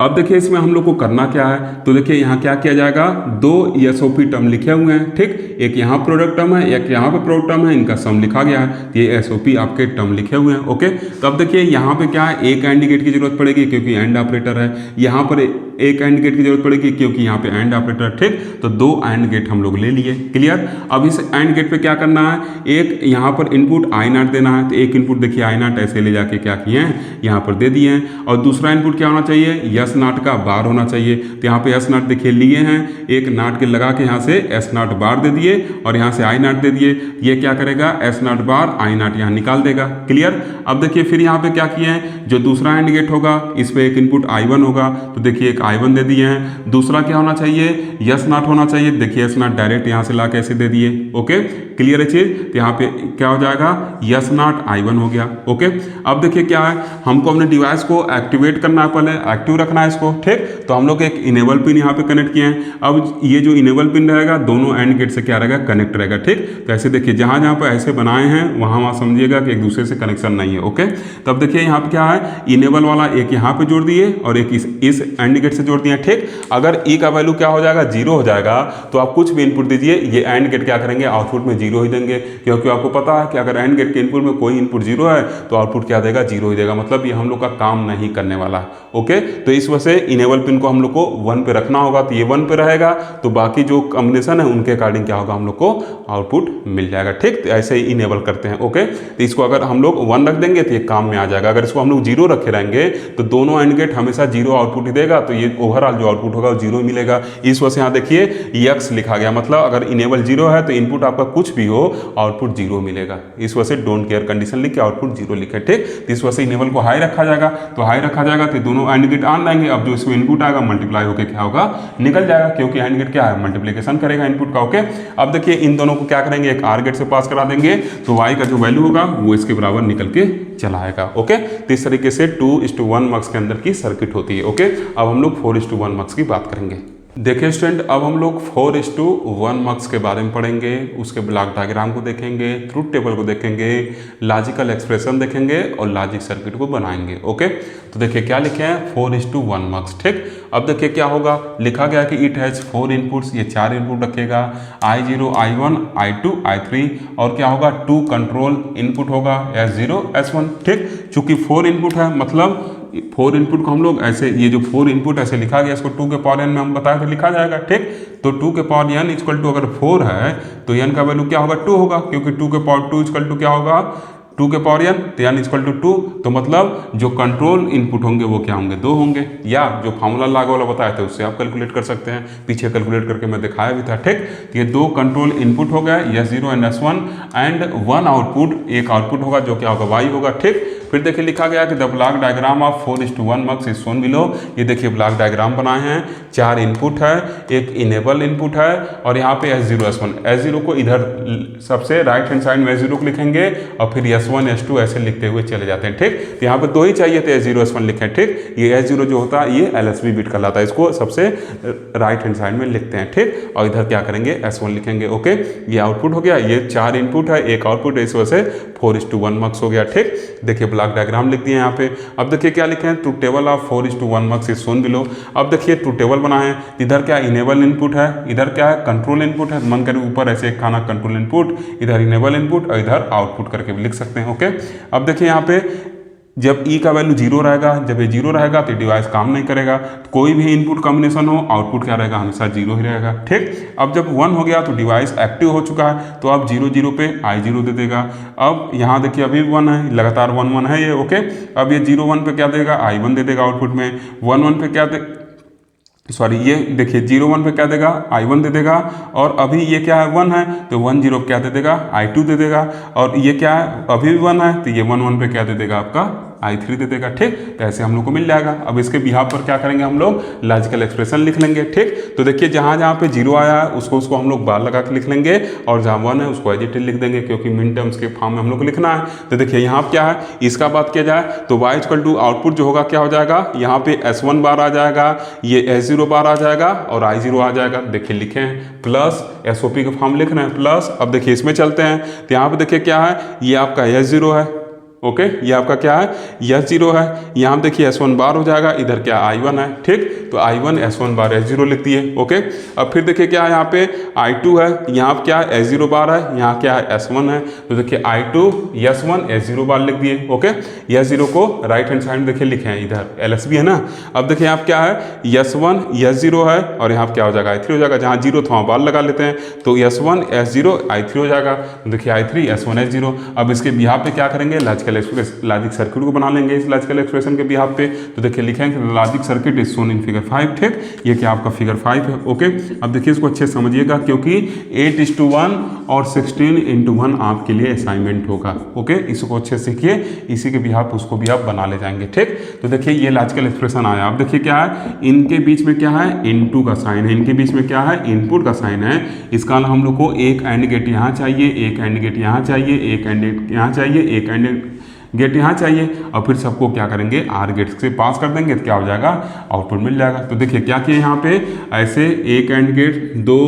अब देखिए इसमें हम लोग को करना क्या है, तो देखिए यहाँ क्या किया जाएगा, दो SOP टर्म लिखे हुए हैं। ठीक, एक यहाँ प्रोडक्ट टर्म है, एक यहाँ पे प्रोडक्ट टर्म है, इनका सम लिखा गया है, ये SOP आपके टर्म लिखे हुए हैं। ओके, तो अब देखिए यहाँ पे क्या है, एक एंड गेट की जरूरत पड़ेगी क्योंकि एंड ऑपरेटर है, यहाँ पर एक एंड गेट की जरूरत पड़ेगी क्योंकि यहाँ पे एंड ऑपरेटर। ठीक, तो 2 एंड गेट हम लोग ले लिए। क्लियर, अब इस एंड गेट पे क्या करना है, एक यहाँ पर इनपुट I0 देना है, तो एक इनपुट देखिए I0 ऐसे ले जाके क्या किए हैं, यहाँ पर दे दिए हैं, और दूसरा इनपुट क्या होना चाहिए, S0 का बार होना चाहिए। तो यहाँ पे S0 देखिए लिए हैं, एक नाट के लगा के यहाँ से S0 बार दे दिए और यहाँ से I0 दे दिए, ये क्या करेगा, S0 बार I0 यहाँ निकाल देगा। क्लियर, अब देखिए फिर यहाँ पे क्या किए हैं, जो दूसरा एंड गेट होगा इस पे एक इनपुट I1 होगा, तो देखिए एक I1 दे दिए हैं, दूसरा क्या होना चाहिए, S0 होना चाहिए, देखिए S0 डायरेक्ट यहाँ से ला के ऐसे दे दिए। ओके, क्लियर है चीज, तो यहाँ पे क्या हो जाएगा, S0 I1 हो गया। ओके, अब देखिए क्या है, हमको अपने डिवाइस को एक्टिवेट करना है, पहले एक्टिव रखना है इसको। ठीक, तो हम लोग एक इनेबल पिन यहाँ पे कनेक्ट किए हैं। अब ये जो इनेबल पिन रहेगा दोनों एंड गेट से क्या रहेगा, कनेक्ट रहेगा। ठीक, तो ऐसे देखिए जहाँ जहाँ पे ऐसे बनाए हैं वहाँ समझिएगा कि एक दूसरे से कनेक्शन नहीं है। ओके, तब देखिए यहाँ पे क्या है, इनेबल वाला एक यहाँ पे जोड़ दिए और एक इस एंड गेट से जोड़ दिए। ठीक, अगर ई का वैल्यू क्या हो जाएगा, 0 हो जाएगा, तो आप कुछ भी इनपुट दीजिए, ये एंड गेट क्या करेंगे, आउटपुट में 0 ही देंगे, क्योंकि आपको पता है कि अगर एंड गेट के इनपुट में कोई इनपुट 0 है तो आउटपुट क्या देगा, 0 ही देगा, मतलब ये हम लोग का काम नहीं करने वाला। ओके, तो इस वजह से इनेबल पिन को हम लोग को 1 पे रखना होगा, तो ये 1 पे रहेगा, तो बाकी जो कॉम्बिनेशन है उनके अकॉर्डिंग क्या होगा, हम लोग को आउटपुट मिल जाएगा। ठीक, तो ऐसे ही इनेबल करते हैं। ओके, तो इसको अगर हम लोग 1 रख देंगे तो ये काम में आ जाएगा, अगर इसको हम लोग 0 रखे रहेंगे तो दोनों एंड गेट हमेशा 0 आउटपुट ही देगा, तो ये ओवरऑल जो आउटपुट होगा वो 0 मिलेगा। इस वजह से यहाँ देखिए X लिखा गया, मतलब अगर इनेबल 0 है तो इनपुट आपका कुछ भी हो आउटपुट 0 मिलेगा। इस वजह से डोंट केयर कंडीशन लिख के आउटपुट 0 लिखे। ठीक, तो इस वजह से इनेबल को हाई रखा जाएगा, तो हाई रखा जाएगा तो दोनों एंड गेट ऑन रहेंगे। अब जो इसमें इनपुट आएगा मल्टीप्लाई होकर क्या होगा, निकल जाएगा, क्योंकि एंड गेट क्या है, मल्टीप्लिकेशन करेगा इनपुट का। ओके, अब देखिए इन दोनों को क्या करेंगे, एक आर गेट से पास करा देंगे, तो y का जो वैल्यू होगा वो इसके बराबर निकल के चला आएगा। ओके, तो इस तरीके से 2:1 मक्स के अंदर की सर्किट होती है। ओके, अब हम लोग 4:1 मक्स की बात करेंगे। देखिए स्टूडेंट, अब हम लोग 4:1 मक्स के बारे में पढ़ेंगे, उसके ब्लॉक डायग्राम को देखेंगे, ट्रूथ टेबल को देखेंगे, लॉजिकल एक्सप्रेशन देखेंगे और लॉजिक सर्किट को बनाएंगे। ओके, तो देखिए क्या लिखे हैं, 4:1 मक्स। ठीक, अब देखिए क्या होगा, लिखा गया कि इट हैज़ 4 इनपुट्स, ये 4 इनपुट रखेगा, I0 I1 I2 I3, और क्या होगा, 2 कंट्रोल इनपुट होगा, S0 S1। ठीक, चूंकि 4 इनपुट है, मतलब 4 इनपुट को हम लोग ऐसे, ये जो 4 इनपुट ऐसे लिखा गया, इसको 2 के पावर n में हम बताए तो लिखा जाएगा। ठीक, तो 2 के पावर n इक्वल टू अगर 4 है तो n का वैल्यू क्या होगा, 2 होगा, क्योंकि 2 के पावर 2 इक्वल टू क्या होगा, 2 के पावर n, तो n इक्वल टू 2, तो मतलब जो कंट्रोल इनपुट होंगे वो क्या होंगे, 2 होंगे, या जो फार्मूला लागू वाला बताया था उससे आप कैलकुलेट कर सकते हैं, पीछे कैलकुलेट करके मैं दिखाया भी था। ठीक, तो ये 2 कंट्रोल इनपुट हो गया, S0 and S1, and 1 output, एक आउटपुट होगा जो क्या होगा, y होगा। ठीक, फिर देखिए लिखा गया कि the block diagram of 4:1 mux is shown below. ये देखिए ब्लॉक डायग्राम बनाए हैं, 4 इनपुट है, एक इनेबल इनपुट है, और यहाँ पे S0 S1, S0 को इधर सबसे राइट हैंड साइड में S0 को लिखेंगे और फिर S1 S2 ऐसे लिखते हुए चले जाते हैं। ठीक, तो यहाँ पे 2 ही चाहिए थे, S0 S1 लिखें। ठीक, ये S0 जो होता है ये LSB बिट कहलाता है, इसको सबसे राइट हैंड साइड में लिखते हैं। ठीक, और इधर क्या करेंगे S1 लिखेंगे। ओके, ये आउटपुट हो गया, ये 4 इनपुट है, एक आउटपुट है, इस वजह से 4:1 मार्क्स हो गया। ठीक, देखिए ब्लॉक डायग्राम लिख दिए यहाँ पे। अब देखिए क्या लिखे हैं, टू table of 4:1 mux is shown below. अब देखिए टू टेबल बना है, इधर क्या इनेबल इनपुट है, इधर क्या है कंट्रोल इनपुट है, मन करे ऊपर ऐसे एक खाना कंट्रोल इनपुट, इधर इनेबल इनपुट और इधर आउटपुट करके भी लिख सकते हैं। ओके, अब देखिए यहाँ पे जब ई का वैल्यू 0 रहेगा, जब ये 0 रहेगा तो डिवाइस काम नहीं करेगा। तो कोई भी इनपुट कॉम्बिनेशन हो, आउटपुट क्या रहेगा, हमेशा 0 ही रहेगा। ठीक, अब जब 1 हो गया तो डिवाइस एक्टिव हो चुका है, तो अब 0 0 पे I0 दे देगा। अब यहाँ देखिए अभी 1 है, लगातार 1 1 है ये। ओके, अब ये 0 1 पे क्या देगा, I1 दे देगा आउटपुट में। 1 1 पे क्या दे, सॉरी ये देखिए 0 1 पे क्या देगा, I1 दे देगा। और अभी ये क्या है 1 है, तो 1 0 क्या दे देगा, I2 दे देगा। और ये क्या है अभी भी 1 है, तो ये 1 1 पे क्या दे देगा, आपका I3 दे देगा। ठीक, तो ऐसे हम लोग को मिल जाएगा। अब इसके बिहाफ पर क्या करेंगे, हम लोग लॉजिकल एक्सप्रेशन लिख लेंगे। ठीक, तो देखिए जहाँ जहाँ पे 0 आया है उसको हम लोग बार लगा के लिख लेंगे, और जहाँ 1 है उसको एज इट इज लिख देंगे, क्योंकि मिन टर्म्स के फॉर्म में हम लोग को लिखना है। तो देखिए यहाँ क्या है, इसका बात किया जाए तो y इक्वल टू आउटपुट जो होगा क्या हो जाएगा, यहाँ पे S1 बार आ जाएगा, ये S0 बार आ जाएगा और I0 आ जाएगा। देखिए लिखे हैं प्लस, SOP का फॉर्म लिख रहे हैं प्लस। अब देखिए इसमें चलते हैं, तो यहाँ पे देखिए क्या है, ये आपका S0 है। ओके, ये आपका क्या है, S0 है। यहाँ देखिए S1 बार हो जाएगा, इधर क्या I1 है। ठीक, तो I1 S1 बार S0 लिख दिए। ओके, अब फिर देखिए क्या है, यहाँ पे I2 है, यहाँ क्या है S0 बार है, यहाँ क्या है S1 है। तो देखिए I2 S1 S0 बार लिख दिए। ओके, S0 को राइट हैंड साइड में देखिए लिखे हैं, इधर LSB है ना। अब देखिए यहाँ क्या है, S1 S0 है, और यहाँ क्या हो जाएगा I3 हो जाएगा, जहाँ 0 था वहाँ बार लगा लेते हैं, तो S1 S0 I3 हो जाएगा। तो देखिए I3 S1 S0। अब इसके बिहाफ पे क्या करेंगे, लॉजिक सर्किट को बना लेंगे इस लॉजिकल एक्सप्रेशन के बिहाफ पे। तो देखिए लिखेंगे logic circuit is shown in figure 5। ठीक, ये क्या आपका फिगर 5 है। ओके, अब देखिए इसको अच्छे से समझिएगा, क्योंकि 8:1 और 16:1 आपके लिए असाइनमेंट होगा। ओके, इसको अच्छे से सीखिए, इसी के बिहाफ उसको भी आप बना ले जाएंगे। ठीक, तो देखिए ये लॉजिकल एक्सप्रेशन आया। अब देखिए क्या है, इनके बीच में क्या है, इनटू का साइन है, इनके बीच में क्या है, इनपुट का साइन है। इसका हम लोग को एक एंड गेट यहाँ चाहिए, एक एंड गेट यहाँ चाहिए, एक एंड गेट यहाँ चाहिए, एक एंड गेट यहाँ चाहिए, और फिर सबको क्या करेंगे, आर गेट से पास कर देंगे, तो क्या हो जाएगा, आउटपुट मिल जाएगा। तो देखिए क्या किए यहाँ पे, ऐसे एक एंड गेट 2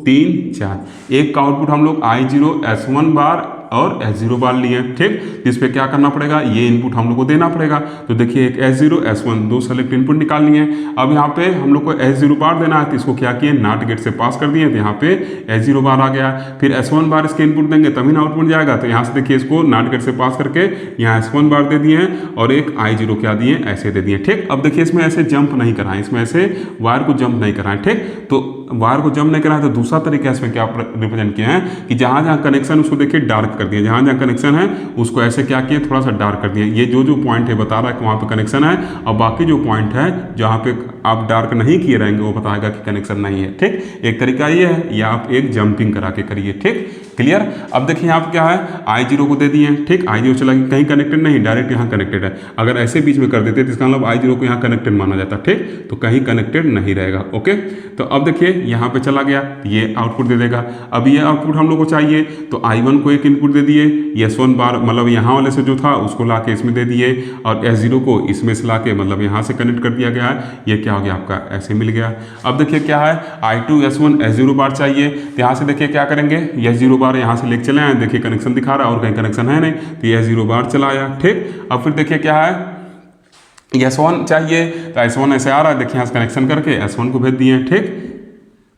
3 4, एक का आउटपुट हम लोग I0 S1 बार और S0 बार लिए। ठीक, इस पे क्या करना पड़ेगा, ये इनपुट हम लोग को देना पड़ेगा। तो देखिए एक S0 S1 दो सेलेक्ट इनपुट निकाल लिए। अब यहाँ पे हम लोग को S0 बार देना है, तो इसको क्या किए, नॉट गेट से पास कर दिए, तो यहाँ पे S0 बार आ गया। फिर S1 बार इसके इनपुट देंगे तभी ना आउटपुट जाएगा। तो यहाँ से देखिए इसको नॉट गेट से पास करके यहाँ S1 बार दे दिए हैं, और एक I0 क्या दिए, ऐसे दे दिए। ठीक, अब देखिए इसमें ऐसे जंप नहीं कराएं, इसमें ऐसे वायर को जंप नहीं कराएं। ठीक, तो वायर को जंप नहीं कराएं, तो दूसरा तरीका इसमें क्या रिप्रेजेंट किया है कि जहाँ जहाँ कनेक्शन उसको देखिए डार्क कर दिए, जहाँ जहाँ कनेक्शन है उसको ऐसे क्या किए, थोड़ा सा डार्क कर दिए। ये जो पॉइंट है बता रहा है कि वहाँ पे कनेक्शन है, और बाकी जो पॉइंट है जहाँ पे आप डार्क नहीं किए रहेंगे वो बताएगा कि कनेक्शन नहीं है। ठीक, एक तरीका ये है, या आप एक जंपिंग करा के करिए। ठीक, क्लियर। अब देखिए यहाँ पे क्या है, I0 को दे दिए। ठीक, I0 चला कहीं कनेक्टेड नहीं, डायरेक्ट यहाँ कनेक्टेड है। अगर ऐसे बीच में कर देते तो इसका मतलब I0 को यहाँ कनेक्टेड माना जाता। ठीक, तो कहीं कनेक्टेड नहीं रहेगा। ओके, तो अब देखिए यहाँ पे चला गया, ये आउटपुट दे देगा। अब ये आउटपुट हम लोग को चाहिए, तो I1 को एक इनपुट दे दिए, S1 बार मतलब यहाँ वाले से जो था उसको ला के इसमें दे दिए, और S0 को इसमें से ला के मतलब यहाँ से कनेक्ट कर दिया गया है। ये क्या हो गया आपका, ऐसे मिल गया। अब देखिए क्या है, I2 S1 S0 बार चाहिए, तो यहाँ से देखिए क्या करेंगे, S0 बार यहाँ से लेके चले आए, देखिए कनेक्शन दिखा रहा है और कहीं कनेक्शन है नहीं, तो ये S0 बार चला आया। ठीक, अब फिर देखिए क्या है, S1 चाहिए, तो S1 ऐसे आ रहा है, देखिए यहाँ से कनेक्शन करके S1 को भेज दिए। ठीक,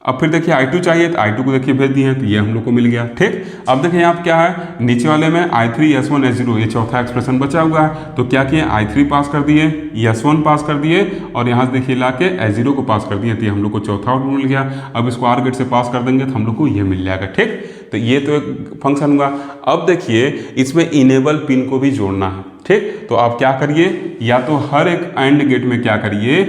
अब फिर देखिए I2 चाहिए, तो I2 को देखिए भेज दिए हैं, तो ये हम लोग को मिल गया। ठीक, अब देखिए यहाँ क्या है, नीचे वाले में I3 S1 S0 ये चौथा एक्सप्रेशन बचा हुआ है, तो क्या किए, I3 पास कर दिए, S1 पास कर दिए, और यहाँ से देखिए ला के S0 को पास कर दिए, तो ये हम लोग को चौथा आउटपुट मिल गया। अब इसको आर गेट से पास कर देंगे तो हम लोग को ये मिल जाएगा। ठीक, तो ये तो एक फंक्शन हुआ। अब देखिए इसमें इनेबल पिन को भी जोड़ना है। ठीक, तो आप क्या करिए, या तो हर एक एंड गेट में क्या करिए,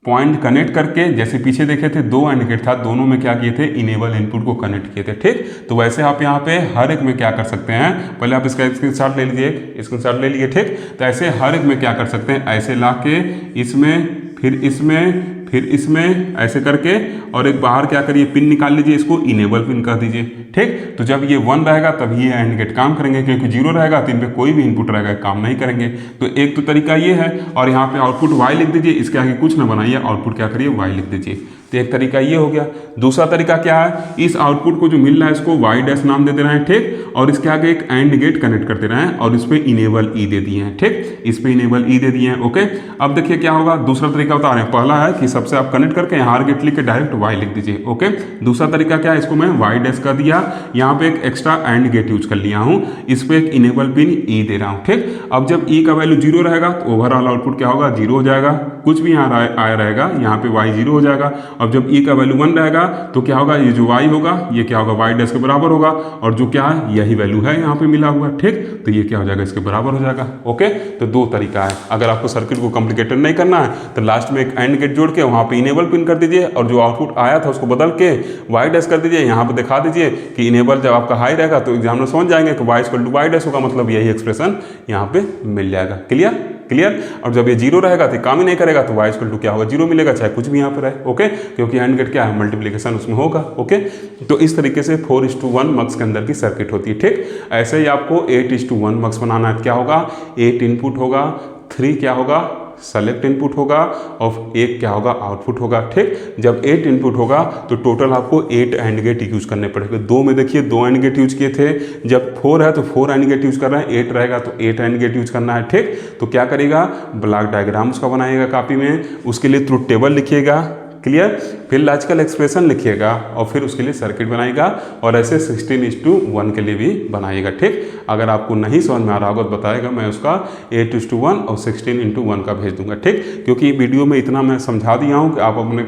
पॉइंट कनेक्ट करके, जैसे पीछे देखे थे 2 एंड गेट था, दोनों में क्या किए थे, इनेबल इनपुट को कनेक्ट किए थे। ठीक, तो वैसे आप यहाँ पे हर एक में क्या कर सकते हैं, पहले आप इसका स्क्रीनशॉट ले लीजिए, स्क्रीनशॉट ले लिए। ठीक, तो ऐसे हर एक में क्या कर सकते हैं, ऐसे ला के इसमें, फिर इसमें, फिर इसमें ऐसे करके और एक बाहर क्या करिए पिन निकाल लीजिए, इसको इनेबल पिन कर दीजिए। ठीक, तो जब ये 1 रहेगा तब ये एंड गेट काम करेंगे, क्योंकि 0 रहेगा तो इन पे कोई भी इनपुट रहेगा काम नहीं करेंगे। तो एक तो तरीका ये है, और यहाँ पे आउटपुट y लिख दीजिए, इसके आगे कुछ ना बनाइए, आउटपुट क्या करिए y लिख दीजिए। तो एक तरीका ये हो गया। दूसरा तरीका क्या है, इस आउटपुट को जो मिल रहा है इसको y डैश नाम दे रहे हैं। ठीक, और इसके आगे एक एंड गेट कनेक्ट करते रहे हैं और इस पे इनेबल ई दे दिए हैं। ठीक, इस पे इनेबल ई दे दिए हैं। ओके, अब देखिए क्या होगा, दूसरा तरीका बता रहे हैं। पहला है कि सबसे आप कनेक्ट करके यहाँ आर गेट लिख के डायरेक्ट y लिख दीजिए। ओके, दूसरा तरीका क्या है, इसको मैं y डैश कर दिया, यहाँ पे एक एक्स्ट्रा एंड गेट यूज कर लिया हूँ, इस पे एक इनेबल पिन ई दे रहा हूँ। ठीक, अब जब ई का वैल्यू 0 रहेगा तो ओवरऑल आउटपुट क्या होगा, 0 हो जाएगा, कुछ भी यहाँ आया रहेगा, यहाँ पे y 0 हो जाएगा। अब जब ई का वैल्यू 1 रहेगा तो क्या होगा, ये जो y होगा ये क्या होगा, y डैश के बराबर होगा, और जो क्या है यही वैल्यू है यहाँ पे मिला हुआ। ठीक, तो ये क्या हो जाएगा, इसके बराबर हो जाएगा। ओके, तो दो तरीका है। अगर आपको सर्किट को कॉम्प्लिकेटेड नहीं करना है तो लास्ट में एक एंड गेट जोड़ के वहाँ पे इनेबल पिन कर दीजिए, और जो आउटपुट आया था उसको बदल के y डैश कर दीजिए, यहाँ पे दिखा दीजिए कि इनेबल जब आपका हाई रहेगा तो एग्जामिनर समझ जाएंगे कि y equal to y dash होगा, मतलब यही एक्सप्रेशन यहाँ पे मिल जाएगा। Clear clear. और जब ये 0 रहेगा तो काम ही नहीं करेगा, तो y इक्वल टू क्या होगा, 0 मिलेगा, चाहे कुछ भी यहाँ पे रहे। ओके, क्योंकि एंड गेट क्या है, मल्टीप्लिकेशन उसमें होगा। ओके, तो इस तरीके से 4:1 मक्स के अंदर की सर्किट होती है। ठीक, ऐसे ही आपको 8:1 मक्स बनाना है। क्या होगा, 8 इनपुट होगा, 3 क्या होगा, सेलेक्ट इनपुट होगा, और 1 क्या होगा, आउटपुट होगा। ठीक, जब 8 इनपुट होगा तो टोटल आपको 8 एंड गेट यूज करने पड़ेंगे। 2 में देखिए 2 एंड गेट यूज किए थे, जब 4 है तो 4 एंड गेट यूज कर रहे हैं, 8 रहेगा तो 8 एंड गेट यूज करना है। ठीक, तो क्या करेगा, ब्लॉक डायग्राम उसका बनाइएगा कॉपी में, उसके लिए ट्रुथ टेबल लिखिएगा। क्लियर, फिर लॉजिकल एक्सप्रेशन लिखिएगा और फिर उसके लिए सर्किट बनाएगा, और ऐसे 16:1 के लिए भी बनाइएगा। ठीक, अगर आपको नहीं समझ में आ रहा होगा तो बताएगा, मैं उसका 8:1 और 16:1 का भेज दूंगा। ठीक, क्योंकि वीडियो में इतना मैं समझा दिया हूँ कि आप अपने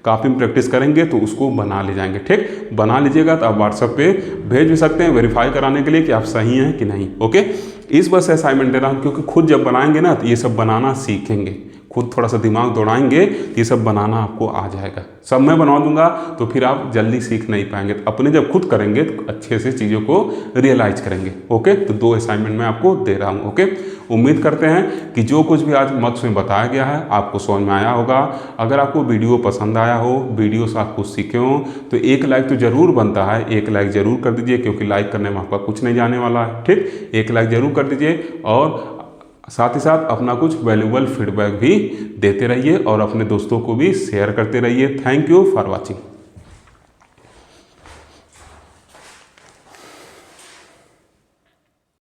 कॉपी में प्रैक्टिस करेंगे तो उसको बना ले जाएंगे। ठीक, बना लीजिएगा तो आप व्हाट्सएप पे भेज भी सकते हैं वेरीफाई कराने के लिए कि आप सही हैं कि नहीं। ओके, इस वजह से असाइनमेंट दे रहा हूँ क्योंकि खुद जब बनाएंगे ना तो ये सब बनाना सीखेंगे, खुद थोड़ा सा दिमाग दौड़ाएंगे तो ये सब बनाना आपको आ जाएगा। सब मैं बना दूंगा तो फिर आप जल्दी सीख नहीं पाएंगे, तो अपने जब खुद करेंगे तो अच्छे से चीज़ों को रियलाइज करेंगे। ओके, तो 2 असाइनमेंट मैं आपको दे रहा हूँ। ओके, उम्मीद करते हैं कि जो कुछ भी आज मक्स में बताया गया है आपको समझ में आया होगा। अगर आपको वीडियो पसंद आया हो, वीडियो से आप कुछ सीखे हो, तो एक लाइक तो ज़रूर बनता है, एक लाइक ज़रूर कर दीजिए, क्योंकि लाइक करने में आपका कुछ नहीं जाने वाला है। ठीक, एक लाइक ज़रूर कर दीजिए, और साथ ही साथ अपना कुछ वैल्यूएबल फीडबैक भी देते रहिए और अपने दोस्तों को भी शेयर करते रहिए। Thank you for watching.